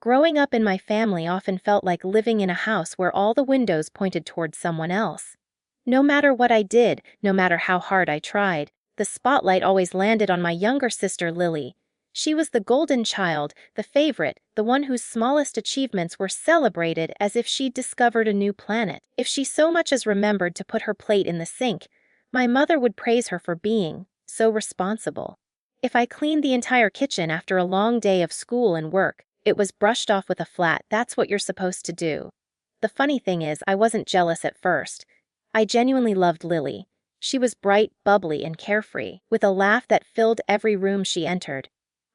Growing up in my family often felt like living in a house where all the windows pointed towards someone else. No matter what I did, no matter how hard I tried, the spotlight always landed on my younger sister Lily. She was the golden child, the favorite, the one whose smallest achievements were celebrated as if she'd discovered a new planet. If she so much as remembered to put her plate in the sink, my mother would praise her for being so responsible. If I cleaned the entire kitchen after a long day of school and work, it was brushed off with a flat, "That's what you're supposed to do." The funny thing is, I wasn't jealous at first. I genuinely loved Lily. She was bright, bubbly, and carefree, with a laugh that filled every room she entered.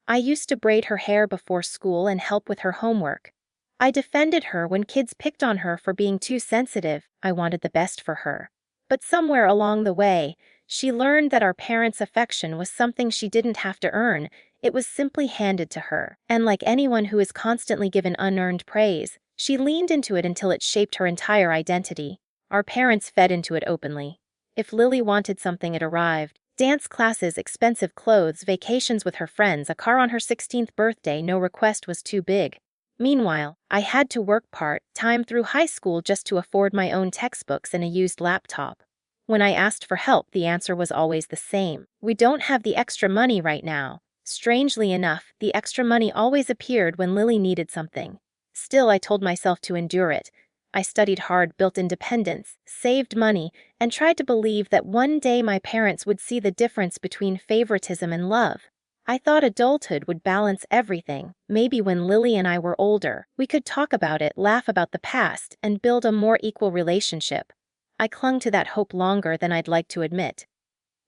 I used to braid her hair before school and help with her homework. I defended her when kids picked on her for being too sensitive. I wanted the best for her. But somewhere along the way, she learned that our parents' affection was something she didn't have to earn. It was simply handed to her. And like anyone who is constantly given unearned praise, she leaned into it until it shaped her entire identity. Our parents fed into it openly. If Lily wanted something, it arrived. Dance classes, expensive clothes, vacations with her friends, a car on her 16th birthday, no request was too big. Meanwhile, I had to work part-time through high school just to afford my own textbooks and a used laptop. When I asked for help, the answer was always the same: "We don't have the extra money right now." Strangely enough, the extra money always appeared when Lily needed something. Still, I told myself to endure it. I studied hard, built independence, saved money, and tried to believe that one day my parents would see the difference between favoritism and love. I thought adulthood would balance everything. Maybe when Lily and I were older, we could talk about it, laugh about the past, and build a more equal relationship. I clung to that hope longer than I'd like to admit.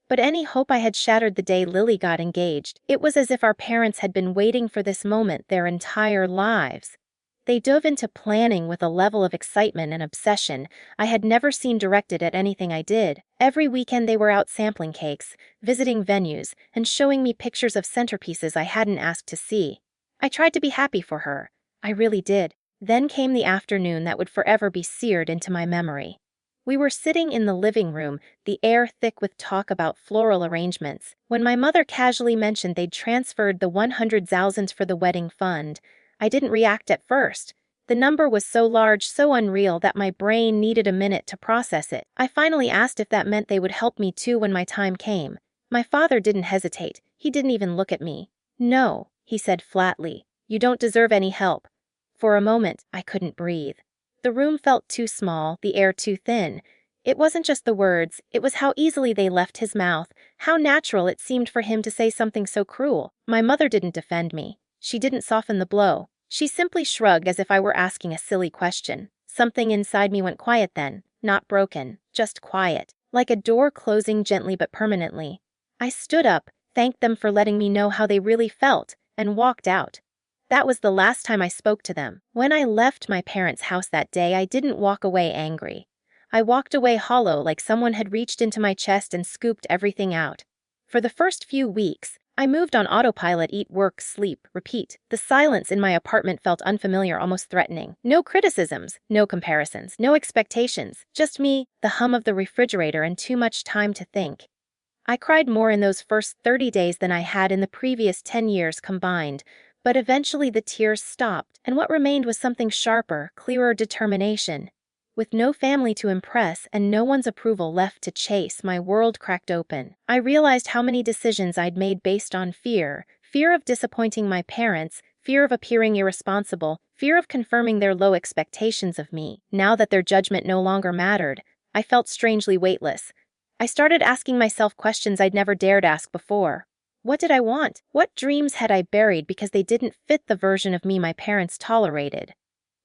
But any hope I had shattered the day Lily got engaged. It was as if our parents had been waiting for this moment their entire lives. They dove into planning with a level of excitement and obsession I had never seen directed at anything I did. Every weekend they were out sampling cakes, visiting venues, and showing me pictures of centerpieces I hadn't asked to see. I tried to be happy for her. I really did. Then came the afternoon that would forever be seared into my memory. We were sitting in the living room, the air thick with talk about floral arrangements, when my mother casually mentioned they'd transferred the 100,000 for the wedding fund. I didn't react at first. The number was so large, so unreal, that my brain needed a minute to process it. I finally asked if that meant they would help me too when my time came. My father didn't hesitate. He didn't even look at me. "No," he said flatly. "You don't deserve any help." For a moment, I couldn't breathe. The room felt too small, the air too thin. It wasn't just the words, it was how easily they left his mouth, how natural it seemed for him to say something so cruel. My mother didn't defend me. She didn't soften the blow. She simply shrugged as if I were asking a silly question. Something inside me went quiet then, not broken, just quiet, like a door closing gently but permanently. I stood up, thanked them for letting me know how they really felt, and walked out. That was the last time I spoke to them. When I left my parents' house that day, I didn't walk away angry. I walked away hollow, like someone had reached into my chest and scooped everything out. For the first few weeks, I moved on autopilot: eat, work, sleep, repeat. The silence in my apartment felt unfamiliar, almost threatening. No criticisms, no comparisons, no expectations. Just me, the hum of the refrigerator, and too much time to think. I cried more in those first 30 days than I had in the previous 10 years combined, but eventually the tears stopped, and what remained was something sharper, clearer: determination. With no family to impress and no one's approval left to chase, my world cracked open. I realized how many decisions I'd made based on fear of disappointing my parents, fear of appearing irresponsible, fear of confirming their low expectations of me. Now that their judgment no longer mattered, I felt strangely weightless. I started asking myself questions I'd never dared ask before. What did I want? What dreams had I buried because they didn't fit the version of me my parents tolerated?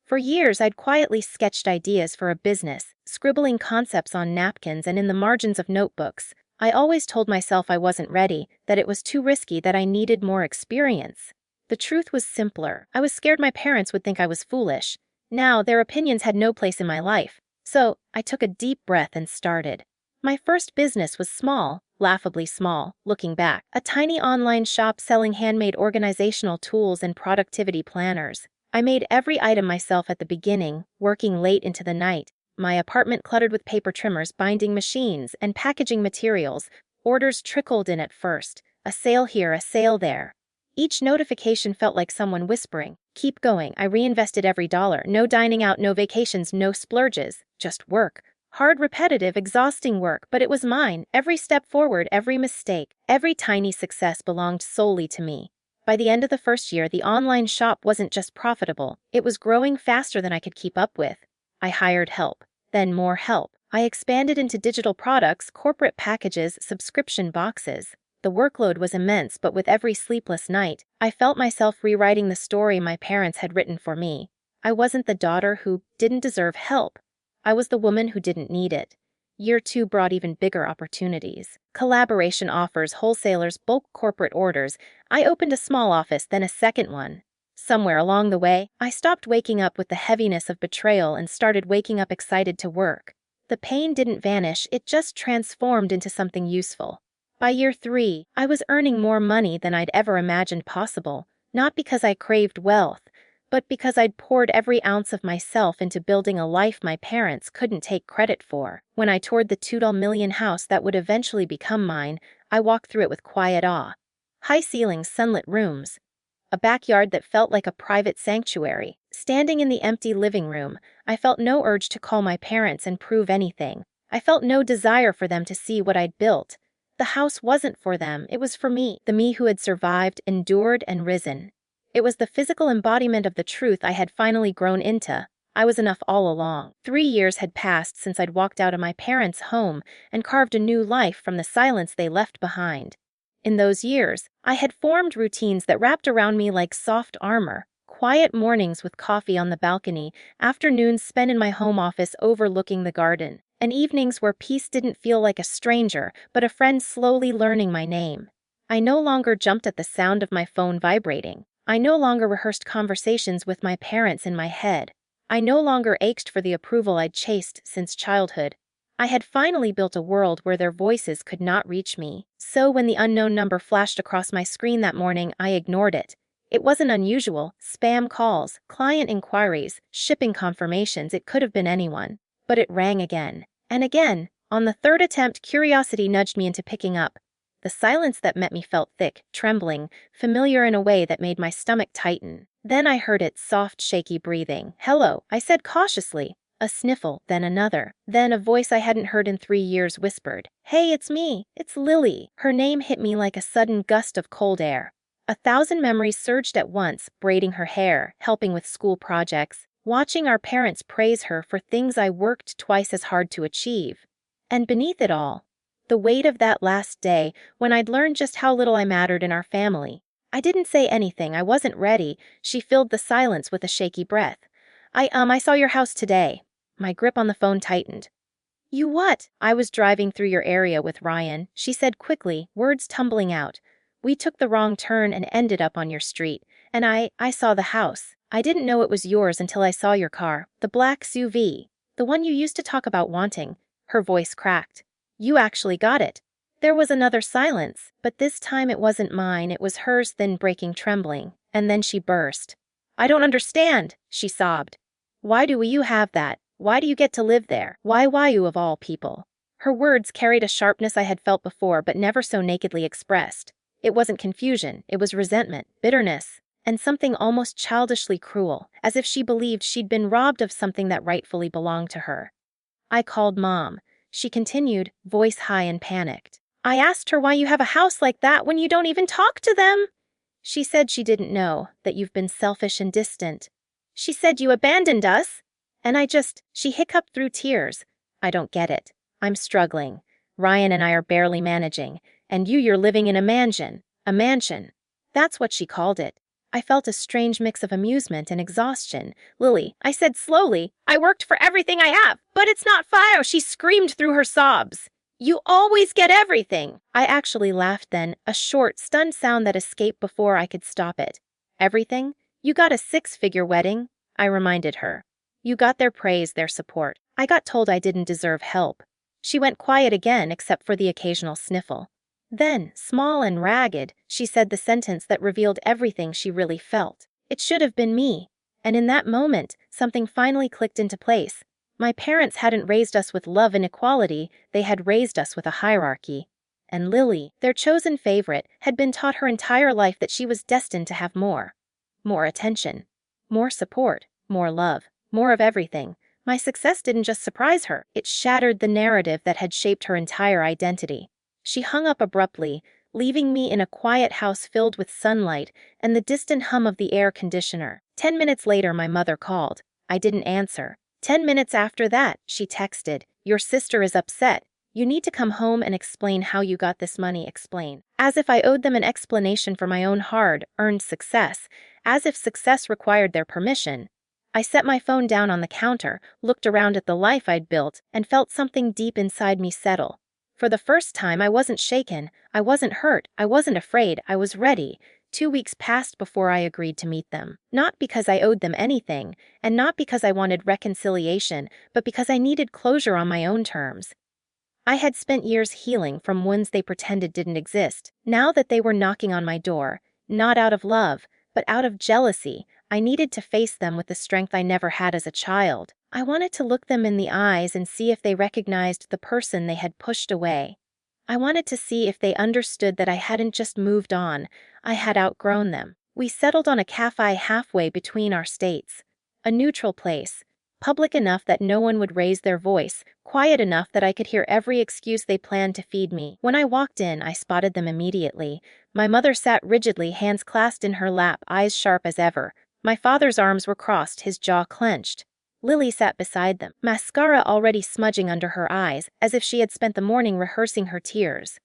For years, I'd quietly sketched ideas for a business, scribbling concepts on napkins and in the margins of notebooks. I always told myself I wasn't ready, that it was too risky, that I needed more experience. The truth was simpler. I was scared my parents would think I was foolish. Now, their opinions had no place in my life. So, I took a deep breath and started. My first business was small, laughably small, looking back. A tiny online shop selling handmade organizational tools and productivity planners. I made every item myself at the beginning, working late into the night. My apartment cluttered with paper trimmers, binding machines, and packaging materials. Orders trickled in at first, a sale here, a sale there. Each notification felt like someone whispering, "Keep going." I reinvested every dollar. No dining out, no vacations, no splurges. Just work. Hard, repetitive, exhausting work, but it was mine. Every step forward, every mistake, every tiny success belonged solely to me. By the end of the first year, the online shop wasn't just profitable, it was growing faster than I could keep up with. I hired help, then more help. I expanded into digital products, corporate packages, subscription boxes. The workload was immense, but with every sleepless night, I felt myself rewriting the story my parents had written for me. I wasn't the daughter who didn't deserve help. I was the woman who didn't need it. Year 2 brought even bigger opportunities. Collaboration offers, wholesalers, bulk corporate orders. I opened a small office, then a second one. Somewhere along the way, I stopped waking up with the heaviness of betrayal and started waking up excited to work. The pain didn't vanish, it just transformed into something useful. By year 3, I was earning more money than I'd ever imagined possible, not because I craved wealth, but because I'd poured every ounce of myself into building a life my parents couldn't take credit for. When I toured the $2 million house that would eventually become mine, I walked through it with quiet awe. High ceilings, sunlit rooms. A backyard that felt like a private sanctuary. Standing in the empty living room, I felt no urge to call my parents and prove anything. I felt no desire for them to see what I'd built. The house wasn't for them, it was for me, the me who had survived, endured, and risen. It was the physical embodiment of the truth I had finally grown into. I was enough all along. 3 years had passed since I'd walked out of my parents' home and carved a new life from the silence they left behind. In those years, I had formed routines that wrapped around me like soft armor. Quiet mornings with coffee on the balcony, afternoons spent in my home office overlooking the garden, and evenings where peace didn't feel like a stranger, but a friend slowly learning my name. I no longer jumped at the sound of my phone vibrating. I no longer rehearsed conversations with my parents in my head. I no longer ached for the approval I'd chased since childhood. I had finally built a world where their voices could not reach me. So when the unknown number flashed across my screen that morning, I ignored it. It wasn't unusual. Spam calls, client inquiries, shipping confirmations, it could have been anyone. But it rang again. And again. On the third attempt, curiosity nudged me into picking up. The silence that met me felt thick, trembling, familiar in a way that made my stomach tighten. Then I heard its soft, shaky breathing. "Hello," I said cautiously. A sniffle, then another. Then a voice I hadn't heard in 3 years whispered, "Hey, it's me. It's Lily." Her name hit me like a sudden gust of cold air. 1,000 memories surged at once, braiding her hair, helping with school projects, watching our parents praise her for things I worked twice as hard to achieve. And beneath it all, the weight of that last day, when I'd learned just how little I mattered in our family. I didn't say anything, I wasn't ready. She filled the silence with a shaky breath. I saw your house today." My grip on the phone tightened. "You what?" "I was driving through your area with Ryan," she said quickly, words tumbling out. "We took the wrong turn and ended up on your street. And I saw the house. I didn't know it was yours until I saw your car, the black SUV. The one you used to talk about wanting." Her voice cracked. "You actually got it." There was another silence, but this time it wasn't mine, it was hers, thin, breaking, trembling. And then she burst. "I don't understand," she sobbed. "Why do you have that? Why do you get to live there? Why you of all people?" Her words carried a sharpness I had felt before, but never so nakedly expressed. It wasn't confusion, it was resentment, bitterness, and something almost childishly cruel, as if she believed she'd been robbed of something that rightfully belonged to her. "I called Mom," she continued, voice high and panicked. "I asked her why you have a house like that when you don't even talk to them." "She said she didn't know, that you've been selfish and distant. She said you abandoned us." And she hiccuped through tears. "I don't get it. I'm struggling. Ryan and I are barely managing. And you're living in a mansion. A mansion." That's what she called it. I felt a strange mix of amusement and exhaustion. "Lily," I said slowly, "I worked for everything I have, but it's not fair." She screamed through her sobs. "You always get everything." I actually laughed then, a short, stunned sound that escaped before I could stop it. "Everything? You got a 6-figure wedding," I reminded her. "You got their praise, their support. I got told I didn't deserve help." She went quiet again, except for the occasional sniffle. Then, small and ragged, she said the sentence that revealed everything she really felt. "It should have been me." And in that moment, something finally clicked into place. My parents hadn't raised us with love and equality, they had raised us with a hierarchy. and Lily, their chosen favorite, had been taught her entire life that she was destined to have more. More attention. More support. More love. More of everything. My success didn't just surprise her, it shattered the narrative that had shaped her entire identity. She hung up abruptly, leaving me in a quiet house filled with sunlight and the distant hum of the air conditioner. 10 minutes later, my mother called. I didn't answer. 10 minutes after that, she texted, "Your sister is upset. You need to come home and explain how you got this money." Explain. As if I owed them an explanation for my own hard-earned success, as if success required their permission. I set my phone down on the counter, looked around at the life I'd built, and felt something deep inside me settle. For the first time, I wasn't shaken, I wasn't hurt, I wasn't afraid, I was ready. 2 weeks passed before I agreed to meet them. Not because I owed them anything, and not because I wanted reconciliation, but because I needed closure on my own terms. I had spent years healing from wounds they pretended didn't exist. Now that they were knocking on my door, not out of love, but out of jealousy, I needed to face them with the strength I never had as a child. I wanted to look them in the eyes and see if they recognized the person they had pushed away. I wanted to see if they understood that I hadn't just moved on, I had outgrown them. We settled on a cafe halfway between our states. A neutral place. Public enough that no one would raise their voice, quiet enough that I could hear every excuse they planned to feed me. When I walked in, I spotted them immediately. My mother sat rigidly, hands clasped in her lap, eyes sharp as ever. My father's arms were crossed, his jaw clenched. Lily sat beside them, mascara already smudging under her eyes, as if she had spent the morning rehearsing her tears.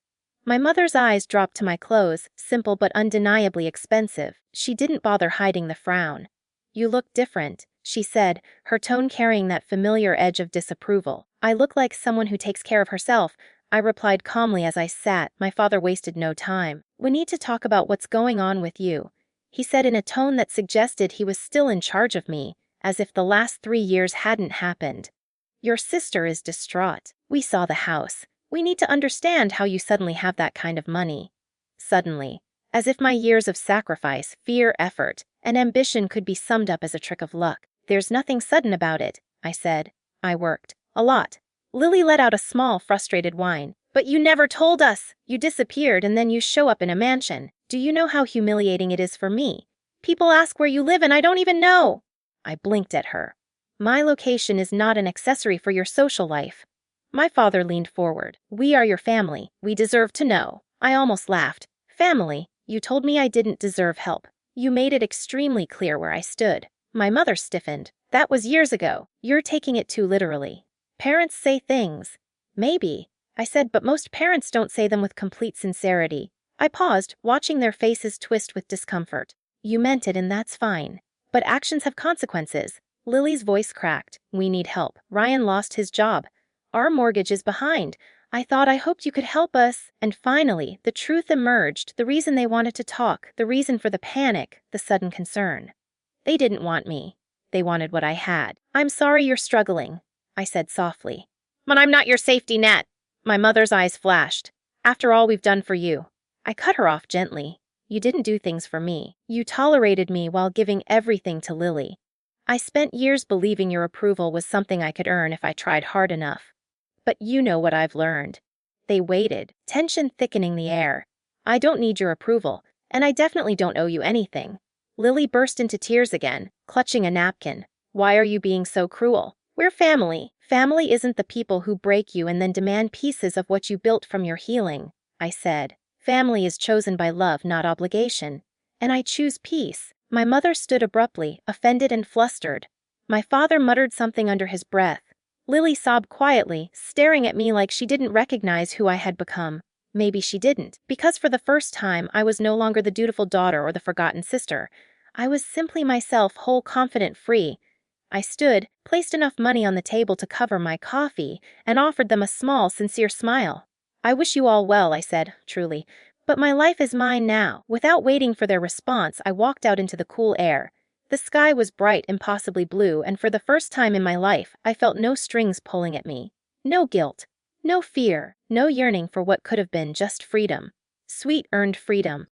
My mother's eyes dropped to my clothes, simple but undeniably expensive. She didn't bother hiding the frown. "You look different," she said, her tone carrying that familiar edge of disapproval. "I look like someone who takes care of herself," I replied calmly as I sat. My father wasted no time. "We need to talk about what's going on with you," he said in a tone that suggested he was still in charge of me, as if the last 3 years hadn't happened. "Your sister is distraught. We saw the house. We need to understand how you suddenly have that kind of money." Suddenly. As if my years of sacrifice, fear, effort, and ambition could be summed up as a trick of luck. "There's nothing sudden about it," I said. "I worked. A lot." Lily let out a small, frustrated whine. "But you never told us! You disappeared and then you show up in a mansion. Do you know how humiliating it is for me? People ask where you live and I don't even know!" I blinked at her. "My location is not an accessory for your social life." My father leaned forward. "We are your family. We deserve to know." I almost laughed. "Family? You told me I didn't deserve help. You made it extremely clear where I stood." My mother stiffened. "That was years ago. You're taking it too literally. Parents say things." "Maybe," I said, "but most parents don't say them with complete sincerity." I paused, watching their faces twist with discomfort. "You meant it and that's fine. But actions have consequences." Lily's voice cracked. "We need help. Ryan lost his job. Our mortgage is behind. I hoped you could help us." And finally, the truth emerged, the reason they wanted to talk, the reason for the panic, the sudden concern. They didn't want me. They wanted what I had. "I'm sorry you're struggling," I said softly. "But I'm not your safety net." My mother's eyes flashed. "After all we've done for you." I cut her off gently. "You didn't do things for me. You tolerated me while giving everything to Lily. I spent years believing your approval was something I could earn if I tried hard enough. But you know what I've learned." They waited, tension thickening the air. "I don't need your approval, and I definitely don't owe you anything." Lily burst into tears again, clutching a napkin. "Why are you being so cruel? We're family. Family isn't the people who break you and then demand pieces of what you built from your healing," I said. "Family is chosen by love, not obligation. And I choose peace." My mother stood abruptly, offended and flustered. My father muttered something under his breath. Lily sobbed quietly, staring at me like she didn't recognize who I had become. Maybe she didn't, because for the first time I was no longer the dutiful daughter or the forgotten sister. I was simply myself, whole, confident, free. I stood, placed enough money on the table to cover my coffee, and offered them a small, sincere smile. "I wish you all well," I said, truly. "But my life is mine now." Without waiting for their response, I walked out into the cool air. The sky was bright, impossibly blue, and for the first time in my life, I felt no strings pulling at me. No guilt. No fear. No yearning for what could have been, just freedom. Sweet, earned freedom.